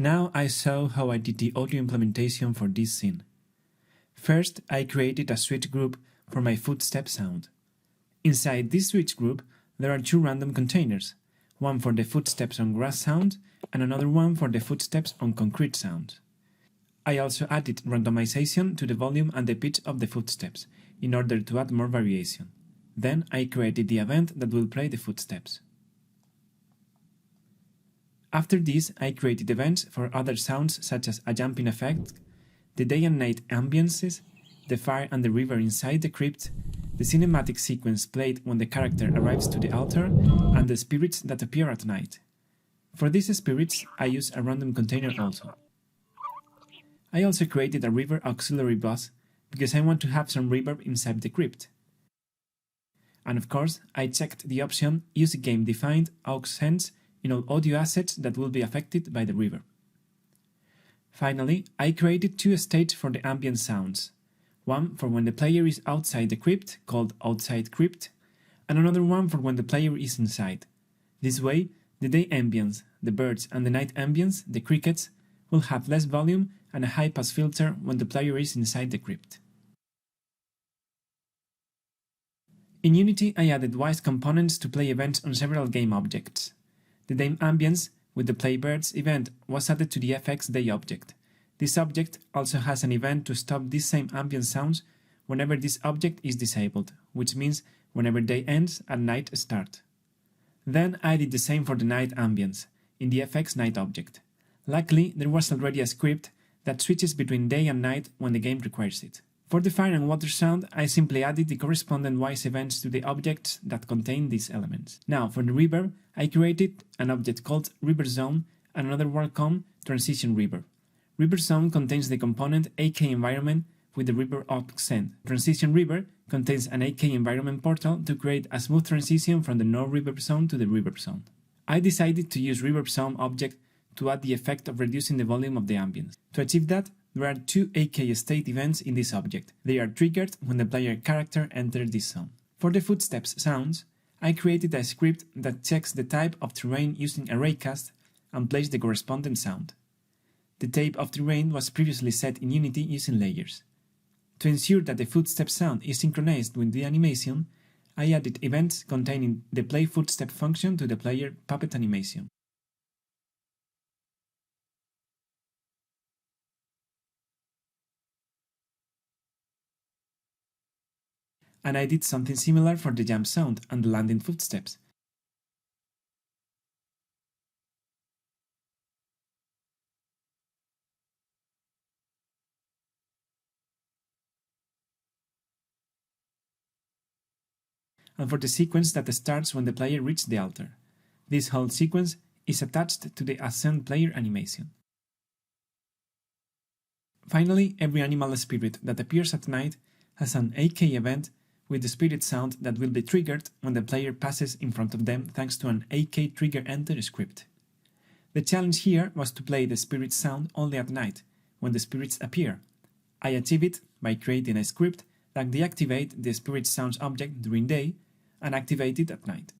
Now I saw how I did the audio implementation for this scene. First, I created a switch group for my footstep sound. Inside this switch group, there are two random containers, one for the footsteps on grass sound and another one for the footsteps on concrete sound. I also added randomization to the volume and the pitch of the footsteps, in order to add more variation. Then I created the event that will play the footsteps. After this, I created events for other sounds such as a jumping effect, the day and night ambiences, the fire and the river inside the crypt, the cinematic sequence played when the character arrives to the altar, and the spirits that appear at night. For these spirits, I use a random container also. I also created a river auxiliary bus because I want to have some reverb inside the crypt. And of course, I checked the option Use game-defined aux sends in all audio assets that will be affected by the reverb. Finally, I created two states for the ambient sounds, one for when the player is outside the crypt, called Outside Crypt, and another one for when the player is inside. This way, the day ambience, the birds, and the night ambience, the crickets, will have less volume and a high-pass filter when the player is inside the crypt. In Unity, I added Wwise components to play events on several game objects. The day ambience with the Play Birds event was added to the FX Day object. This object also has an event to stop these same ambient sounds whenever this object is disabled, which means whenever day ends and night starts. Then I did the same for the night ambience in the FX Night object. Luckily, there was already a script that switches between day and night when the game requires it. For the fire and water sound, I simply added the corresponding Wwise events to the objects that contain these elements. Now, for the reverb, I created an object called Reverb Zone and another one called Transition Reverb. Reverb Zone contains the component AK Environment with the reverb accent. Transition Reverb contains an AK Environment portal to create a smooth transition from the no reverb zone to the reverb zone. I decided to use Reverb Zone object to add the effect of reducing the volume of the ambience. To achieve that, there are two AK state events in this object. They are triggered when the player character enters this zone. For the footsteps sounds, I created a script that checks the type of terrain using ArrayCast and plays the corresponding sound. The type of terrain was previously set in Unity using layers. To ensure that the footstep sound is synchronized with the animation, I added events containing the play footstep function to the player puppet animation. And I did something similar for the jump sound and the landing footsteps. And for the sequence that starts when the player reaches the altar. This whole sequence is attached to the Ascend player animation. Finally, every animal spirit that appears at night has an AK event with the spirit sound that will be triggered when the player passes in front of them thanks to an AK trigger enter script. The challenge here was to play the spirit sound only at night, when the spirits appear. I achieved it by creating a script that deactivates the spirit sounds object during day and activate it at night.